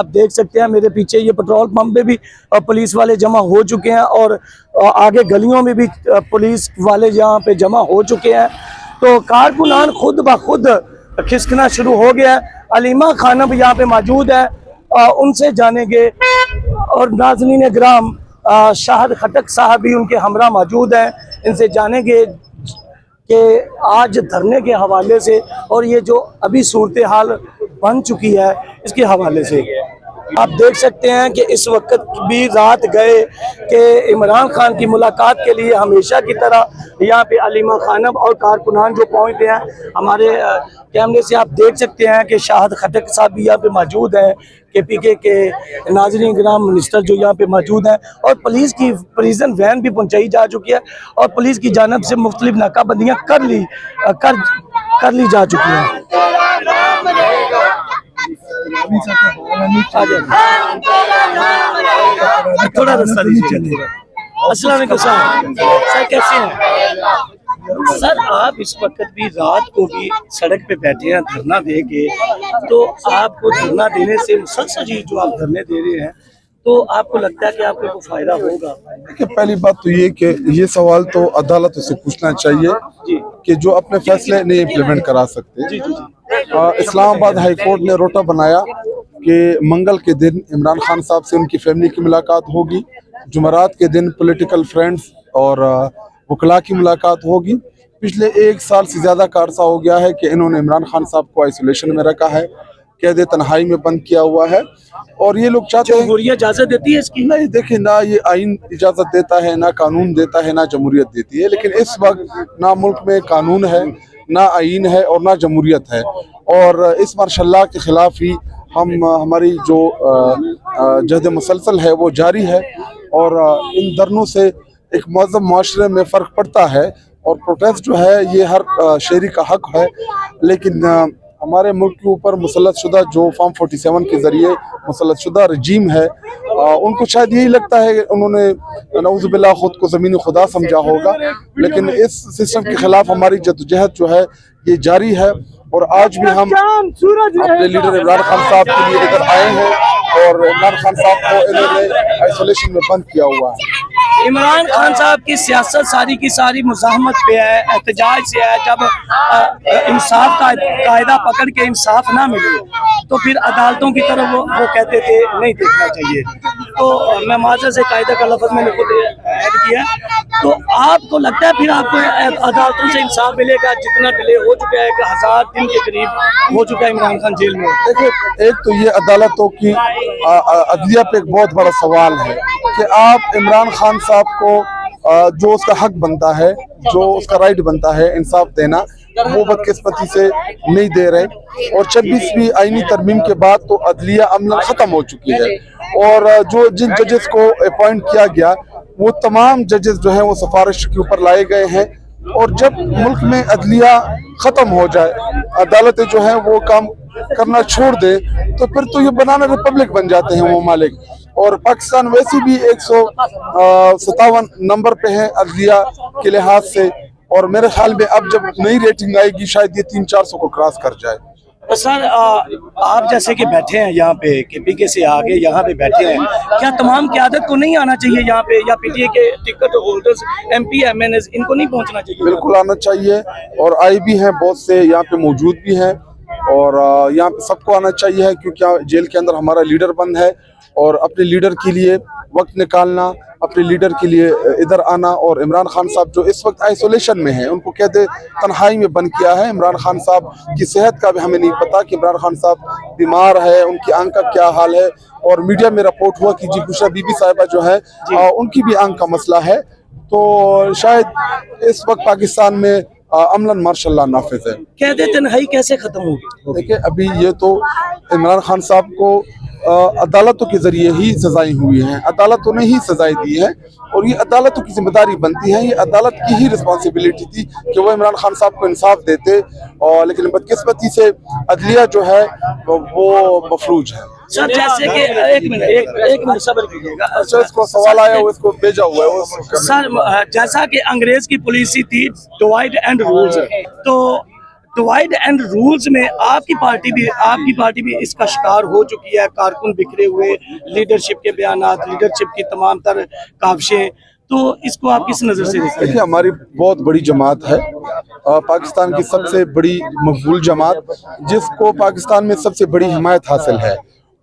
आप देख सकते हैं मेरे पीछे ये पेट्रोल पंप पे भी पुलिस वाले जमा हो चुके हैं और आगे गलियों में भी पुलिस वाले यहाँ पे जमा हो चुके हैं। तो कारकुनान खुद ब खुद खिसकना शुरू हो गया है। अलीमा खानम यहाँ पे मौजूद है, उनसे जानेंगे। और नाज़रीन ग्राम शाहिद खटक साहब भी उनके हमरा मौजूद हैं, इनसे जानेंगे कि आज धरने के हवाले से और ये जो अभी सूरत हाल बन चुकी है इसके हवाले से। आप देख सकते हैं कि इस वक्त भी रात गए कि इमरान खान की मुलाकात के लिए हमेशा की तरह यहाँ पे अलीमा खानम और कारकुनान जो पहुँचते हैं। हमारे कैमरे से आप देख सकते हैं कि शाहिद खटक साहब भी यहाँ पे मौजूद हैं, KPK के नाज़रीन ग्राम मिनिस्टर जो यहाँ पे मौजूद हैं। और पुलिस की प्रिजन वैन भी पहुँचाई जा चुकी है और पुलिस की जानब से मुख्तलिफ नाकाबंदियाँ कर ली जा चुकी हैं। थोड़ा रास्ता दीजिए। अस्सलाम वालेकुम सर, कैसे हैं सर? आप इस वक्त भी रात को भी सड़क पे बैठे हैं धरना दे के, तो आपको धरना देने से मुसलसल जो आप धरने दे रहे हैं, तो आपको लगता है कि आपको कोई फायदा होगा? देखिए, पहली बात तो ये कि ये सवाल तो अदालत से पूछना चाहिए कि जो अपने फैसले नहीं इम्प्लीमेंट करा सकते। इस्लामाबाद हाई कोर्ट ने रोटा बनाया कि मंगल के दिन इमरान खान साहब से उनकी फैमिली की मुलाकात होगी, जुमेरात के दिन पॉलिटिकल फ्रेंड्स और वकला की मुलाकात होगी। पिछले 1 साल से ज़्यादा का अरसा हो गया है कि इन्होंने इमरान खान साहब को आइसोलेशन में रखा है, कैद तन्हाई में बंद किया हुआ है। और ये लोग चाहते हैं, जमहूरियत इजाज़त देती है इसकी? नहीं, देखिए, ना ये आइन इजाज़त देता है, ना कानून देता है, ना जमहूरियत देती है। लेकिन इस वक्त ना मुल्क में कानून है, ना आइन है और ना जमहूरियत है। और इस मार्शल के ख़िलाफ़ ही हमारी जो जहद मुसलसल है वो जारी है। और इन धरनों से एक मज़हब माशरे में फ़र्क पड़ता है और प्रोटेस्ट जो है ये हर शहरी का हक है। लेकिन हमारे मुल्क के ऊपर मुसल्लत शुदा जो फॉर्म 47 के ज़रिए मुसल्लत शुदा रजीम है, उनको शायद यही लगता है कि उन्होंने नऊज़ुबिल्लाह खुद को ज़मीनी खुदा समझा होगा। लेकिन इस सिस्टम के ख़िलाफ़ हमारी जद्दोजहद जो है ये जारी है। और आज भी हम अपने लीडर इमरान खान साहब के लिए इधर आए हैं और इमरान खान साहब को इन्होंने आइसोलेशन में बंद किया हुआ है। इमरान खान साहब की सियासत सारी की सारी मुज़ाहमत पे है, एहतजाज से है। जब इंसाफ का कायदा पकड़ के इंसाफ ना मिले तो फिर अदालतों की तरफ वो कहते थे नहीं देखना चाहिए। तो मैं माज़रत से कायदा का लफ्ज़ मैंने खुद ऐड किया। तो आपको लगता है फिर आपको अदालतों से इंसाफ मिलेगा? जितना डिले हो चुका है, 1000 दिन के करीब हो चुका है इमरान खान जेल में। देखिए, एक तो ये अदालतों की अदलिया पे एक बहुत बड़ा सवाल है कि आप इमरान खान साहब को जो उसका हक बनता है, जो उसका राइट बनता है इंसाफ देना, वो बदकिस्मती से नहीं दे रहे। और 26वीं आईनी तरमीम के बाद तो अदलिया अमलन ख़त्म हो चुकी है। और जो जिन जजेस को अपॉइंट किया गया वो तमाम जजेस जो हैं वो सिफारिश के ऊपर लाए गए हैं। और जब मुल्क में अदलिया ख़त्म हो जाए, अदालतें जो हैं वो काम करना छोड़ दे, तो फिर तो ये बनाना रिपब्लिक बन जाते हैं वो मालिक। और पाकिस्तान वैसे भी 157 नंबर पे है अदलिया के लिहाज से। और मेरे ख्याल में अब जब नई रेटिंग आएगी शायद ये 300-400 को क्रॉस कर जाए। तो सर, आप जैसे कि बैठे हैं यहाँ पे, KPK से आगे यहाँ पे बैठे हैं, क्या तमाम क़यादत को नहीं आना चाहिए यहाँ पे, या PTA के टिकट होल्डर्स, MP MNs इनको नहीं पहुँचना चाहिए? बिल्कुल आना चाहिए। और आए भी हैं, बहुत से यहाँ पे मौजूद भी हैं। और यहाँ पे सबको आना चाहिए क्योंकि जेल के अंदर हमारा लीडर बंद है। और अपने लीडर के लिए वक्त निकालना, अपने लीडर के लिए इधर आना। और इमरान खान साहब जो इस वक्त आइसोलेशन में हैं, उनको कैद तन्हाई में बंद किया है। इमरान खान साहब की सेहत का भी हमें नहीं पता कि इमरान खान साहब बीमार है, उनकी आंख का क्या हाल है। और मीडिया में रिपोर्ट हुआ कि जी बुशरा बीबी साहिबा जो है उनकी भी आंख का मसला है। तो शायद इस वक्त पाकिस्तान में अमलन मार्शल लॉ नाफिज है। कैद तन्हाई कैसे खत्म होगी? देखिए, अभी ये तो इमरान खान साहब को अदालतों के जरिए ही सजाएं हुई हैं, अदालतों ने ही सजाएं दी है। और ये अदालतों की जिम्मेदारी बनती है, ये अदालत की ही रिस्पॉन्सिबिलिटी थी कि वो इमरान खान साहब को इंसाफ देते। और लेकिन बदकिस्मती से अदलिया जो है वो मफलूज है। सर, जैसे कि एक मिनट सब्र कीजिएगा। अच्छा, इसको सवाल आया हुआ, इसको भेजा हुआ है सर। जैसा कि अंग्रेज की पॉलिसी थी डिवाइड एंड रूल्स, तो ڈیوائڈ اینڈ رولز میں آپ کی پارٹی بھی اس کا شکار ہو چکی ہے، کارکن بکھرے ہوئے، لیڈرشپ کے بیانات، لیڈرشپ کی تمام تر کاوشیں، تو اس کو آپ کس نظر سے دیکھتے ہیں؟ دیکھیے ہماری بہت بڑی جماعت ہے، پاکستان کی سب سے بڑی مقبول جماعت، جس کو پاکستان میں سب سے بڑی حمایت حاصل ہے،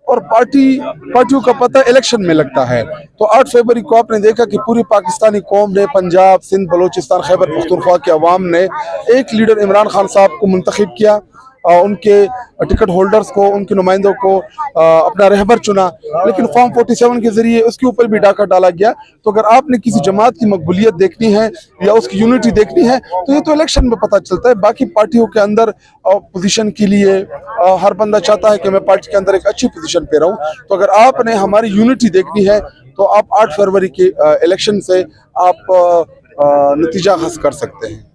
اور پارٹیوں کا پتہ الیکشن میں لگتا ہے۔ تو 8 فروری کو آپ نے دیکھا کہ پوری پاکستانی قوم نے، پنجاب، سندھ، بلوچستان، خیبر پختونخوا کے عوام نے ایک لیڈر عمران خان صاحب کو منتخب کیا، ان کے ٹکٹ ہولڈرز کو، ان کے نمائندوں کو اپنا رہبر چنا، لیکن فارم 47 کے ذریعے اس کے اوپر بھی ڈاکہ ڈالا گیا۔ تو اگر آپ نے کسی جماعت کی مقبولیت دیکھنی ہے یا اس کی یونٹی دیکھنی ہے تو یہ تو الیکشن میں پتہ چلتا ہے۔ باقی پارٹیوں کے اندر پوزیشن کے لیے ہر بندہ چاہتا ہے کہ میں پارٹی کے اندر ایک اچھی پوزیشن پہ رہوں، تو اگر آپ نے ہماری یونٹی دیکھنی ہے تو آپ 8 فروری کے الیکشن سے آپ نتیجہ حاصل کر سکتے ہیں۔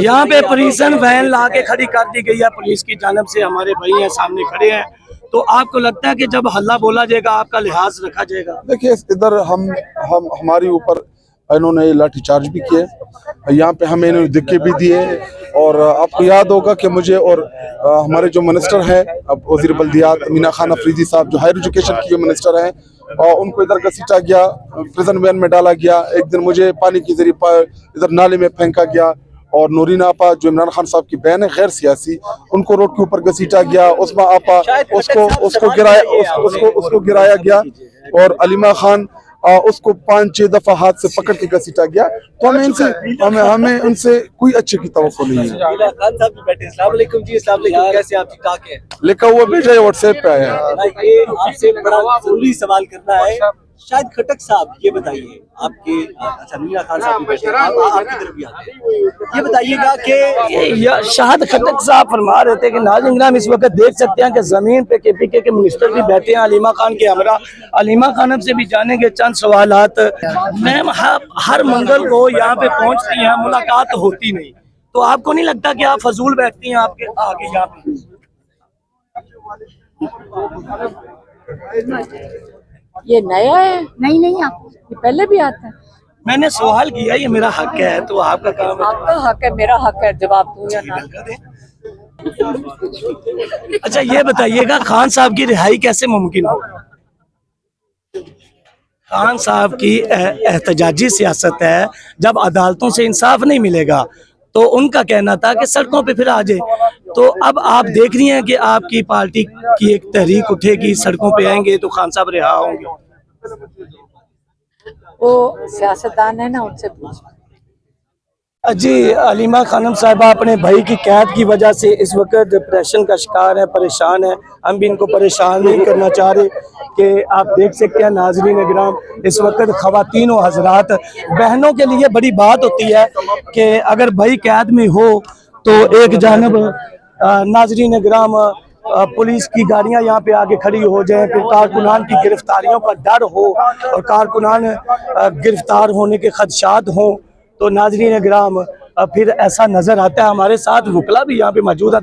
یہاں پہ پریزن وین لا کے کھڑی کر دی گئی ہے پولیس کی جانب سے، ہمارے بھائی ہیں سامنے کھڑے ہیں، تو آپ کو لگتا ہے کہ جب حلہ بولا جائے گا آپ کا لحاظ رکھا جائے گا؟ دیکھیے ادھر ہماری اوپر انہوں نے لاٹھی چارج بھی کیے، یہاں پہ ہمیں انہوں نے دھکے بھی دیے، اور آپ کو یاد ہوگا کہ مجھے اور ہمارے جو منسٹر ہیں اب وزیر بلدیات مینا خان افریدی صاحب جو ہائر ایجوکیشن کے منسٹر ہیں، اور ان کو ادھر گھسیٹا گیا، پریزن وین میں ڈالا گیا، ایک دن مجھے پانی کے ذریعے ادھر نالے میں پھینکا گیا، اور نورین آپا جو عمران خان صاحب کی بہن ہے غیر سیاسی، ان کو روڈ کے اوپر گھسیٹا گیا، عثما آپا اس کو گرایا گیا، اور علیمہ خان اس کو 5-6 دفعہ ہاتھ سے پکڑ کے گھسیٹا گیا۔ تو ہمیں ان سے کوئی اچھے کی توقع نہیں ہے۔ السلام علیکم جی، السلام علیکم، کیسے آپ ٹھیک ٹھاک ہیں؟ لکھا ہوا بھیجا ہے واٹس ایپ پہ آیا ہے۔ یہ آپ سے بڑا ضروری سوال کرنا ہے، شاہد خٹک صاحب یہ بتائیے، آپ کے مینا خان صاحب بھی بیٹھے ہیں، آپ کی طرف بھی آتے ہیں، یہ بتائیے گا کہ شاہد خٹک صاحب فرما رہے تھے کہ ناظرین گرامی اس وقت دیکھ سکتے ہیں کہ زمین پہ کے پی کے منسٹر بھی بیٹھے ہیں علیمہ خان کے ہمراہ۔ علیمہ خان سے بھی جانیں گے چند سوالات۔ میم ہر منگل کو یہاں پہ پہنچتی ہیں، ملاقات ہوتی نہیں، تو آپ کو نہیں لگتا کہ آپ فضول بیٹھتی ہیں آپ کے آگے یہاں پہ؟ یہ نیا ہے؟ نہیں آپ یہ پہلے بھی آتا ہے۔ میں نے سوال کیا، یہ میرا حق ہے، تو آپ کا کام ہے۔ آپ کا حق ہے، میرا حق ہے، جواب دوں یا نہ۔ اچھا یہ بتائیے گا خان صاحب کی رہائی کیسے ممکن ہو؟ خان صاحب کی احتجاجی سیاست ہے، جب عدالتوں سے انصاف نہیں ملے گا تو ان کا کہنا تھا کہ سڑکوں پہ پھر آ جائے، تو اب آپ دیکھ رہی ہیں کہ آپ کی پارٹی کی ایک تحریک اٹھے گی، سڑکوں پہ آئیں گے تو خان صاحب رہا ہوں گے۔ وہ سیاستدان ہے نا، ان سے پوچھ۔ جی علیمہ خانم صاحبہ اپنے بھائی کی قید کی وجہ سے اس وقت ڈپریشن کا شکار ہے، پریشان ہے، ہم بھی ان کو پریشان نہیں کرنا چاہ رہے کہ آپ دیکھ سکتے ہیں ناظرین اکرام، اس وقت خواتین و حضرات، بہنوں کے لیے بڑی بات ہوتی ہے کہ اگر بھائی قید میں ہو تو ایک جانب ناظرین اکرام پولیس کی گاڑیاں یہاں پہ آگے کھڑی ہو جائیں، پھر کارکنان کی گرفتاریوں کا ڈر ہو اور کارکنان گرفتار ہونے کے خدشات ہوں، تو ناظرین اکرام پھر ایسا نظر آتا ہے۔ ہمارے ساتھ وکلا بھی یہاں پہ موجود ہے۔